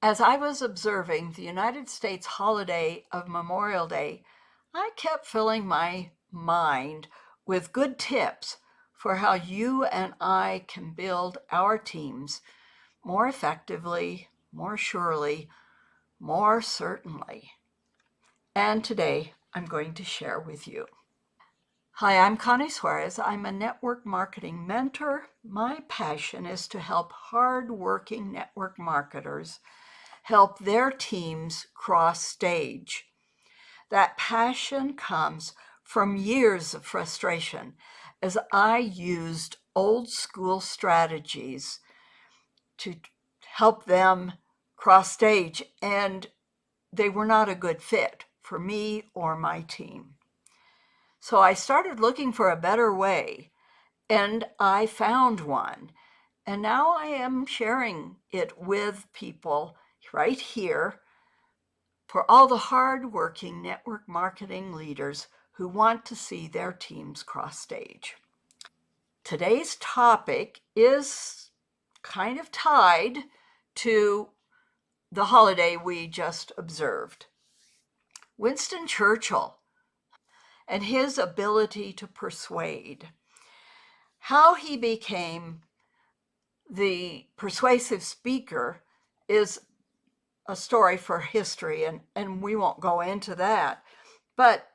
As I was observing the United States holiday of Memorial Day, I kept filling my mind with good tips for how you and I can build our teams more effectively, more surely, more certainly. And today I'm going to share with you. Hi, I'm Connie Suarez. I'm a network marketing mentor. My passion is to help hardworking network marketers help their teams cross stage. That passion comes from years of frustration as I used old school strategies to help them cross stage, and they were not a good fit for me or my team. So I started looking for a better way, and I found one. And now I am sharing it with people right here for all the hard-working network marketing leaders who want to see their teams cross stage. Today's topic is kind of tied to the holiday we just observed. Winston Churchill and his ability to persuade. How he became the persuasive speaker is a story for history, and we won't go into that. But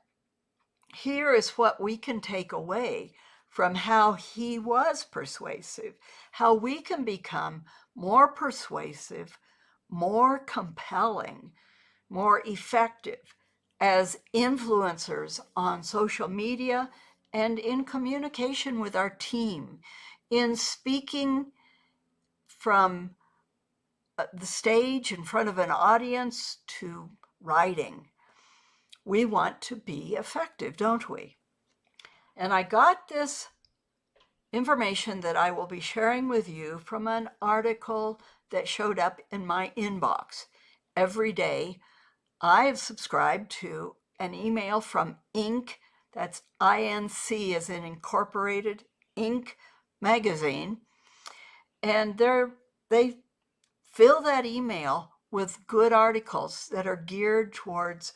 here is what we can take away from how he was persuasive, how we can become more persuasive, more compelling, more effective as influencers on social media and in communication with our team, in speaking from the stage in front of an audience to writing. We want to be effective, don't we? And I got this information that I will be sharing with you from an article that showed up in my inbox every day. I have subscribed to an email from Inc., that's INC as in Incorporated, Inc. magazine, and they fill that email with good articles that are geared towards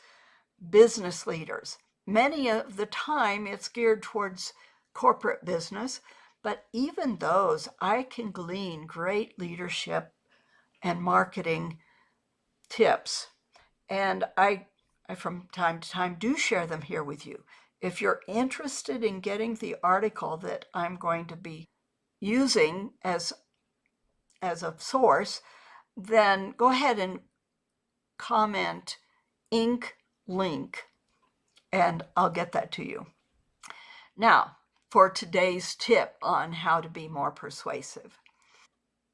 business leaders. Many of the time it's geared towards corporate business, but even those I can glean great leadership and marketing tips. And I from time to time do share them here with you. If you're interested in getting the article that I'm going to be using as a source, then go ahead and comment Inc. link, and I'll get that to you. Now, for today's tip on how to be more persuasive.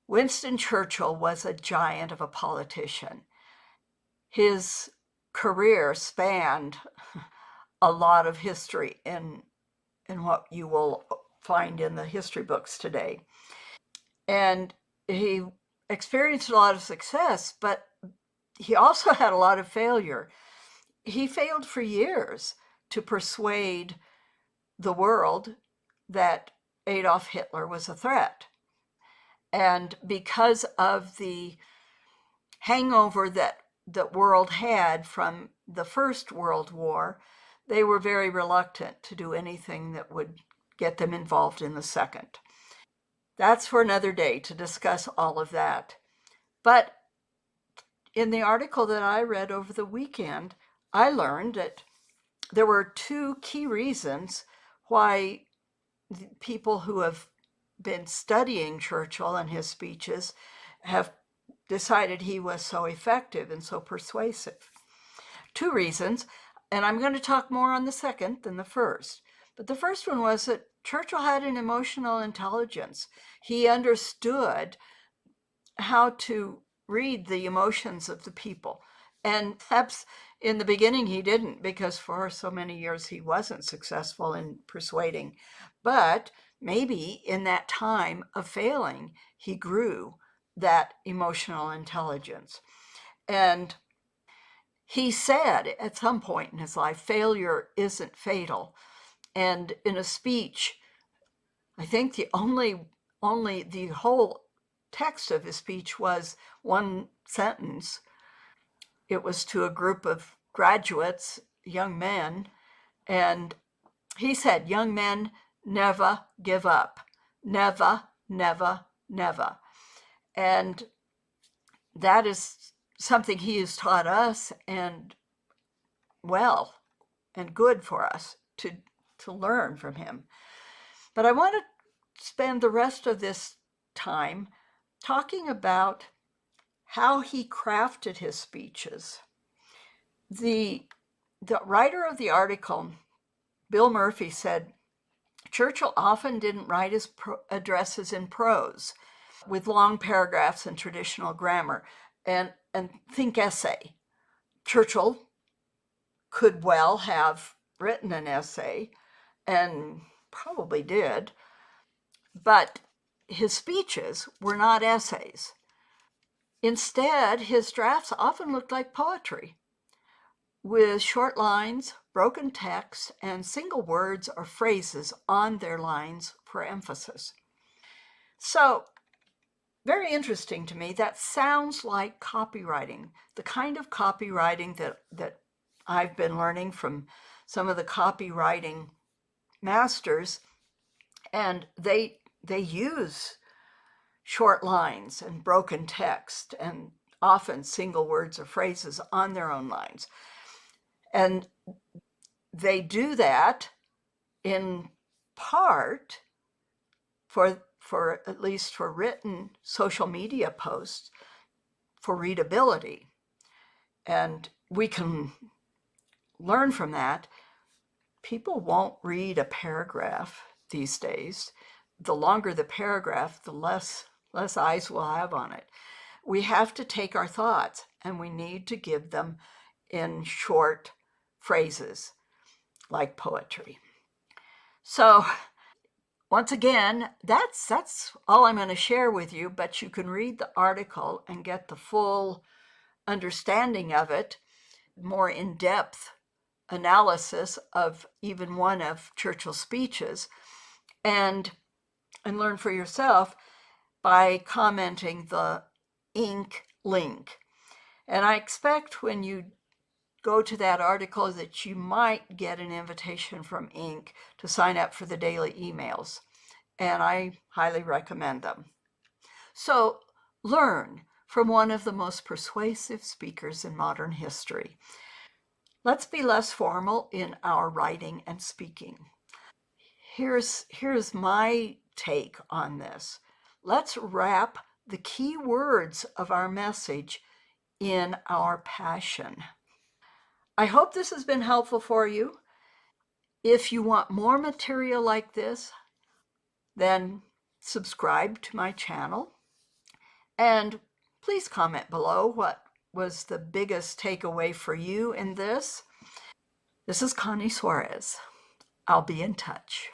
Winston Churchill was a giant of a politician. His career spanned a lot of history in what you will find in the history books today. And he experienced a lot of success, but he also had a lot of failure. He failed for years to persuade the world that Adolf Hitler was a threat. And because of the hangover that the world had from the First World War, they were very reluctant to do anything that would get them involved in the second. That's for another day to discuss all of that. But in the article that I read over the weekend, I learned that there were two key reasons why people who have been studying Churchill and his speeches have decided he was so effective and so persuasive. Two reasons, and I'm going to talk more on the second than the first. But the first one was that Churchill had an emotional intelligence. He understood how to read the emotions of the people. And perhaps in the beginning he didn't, because for so many years he wasn't successful in persuading. But maybe in that time of failing, he grew that emotional intelligence. And he said at some point in his life, failure isn't fatal. And in a speech, I think the whole text of his speech was one sentence. It was to a group of graduates, young men, and he said, "Young men, never give up. Never, never, never." And that is something he has taught us, and well and good for us to learn from him. But I want to spend the rest of this time talking about how he crafted his speeches. The writer of the article, Bill Murphy, said Churchill often didn't write his addresses in prose with long paragraphs and traditional grammar. And think essay. Churchill could well have written an essay, and probably did, but his speeches were not essays. Instead, his drafts often looked like poetry, with short lines, broken text, and single words or phrases on their lines for emphasis. So, very interesting to me. That sounds like copywriting, the kind of copywriting that I've been learning from some of the copywriting masters, and they use short lines and broken text and often single words or phrases on their own lines. And they do that in part for at least for written social media posts, for readability. And we can learn from that. People won't read a paragraph these days. The longer the paragraph, the less eyes we'll have on it. We have to take our thoughts and we need to give them in short phrases like poetry. So once again, that's all I'm going to share with you, but you can read the article and get the full understanding of it, more in-depth analysis of even one of Churchill's speeches, and learn for yourself by commenting the ink link. And I expect when you go to that article that you might get an invitation from Inc. to sign up for the daily emails. And I highly recommend them. So learn from one of the most persuasive speakers in modern history. Let's be less formal in our writing and speaking. Here's my take on this. Let's wrap the key words of our message in our passion. I hope this has been helpful for you. If you want more material like this, then subscribe to my channel. And please comment below what was the biggest takeaway for you in this. This is Connie Suarez. I'll be in touch.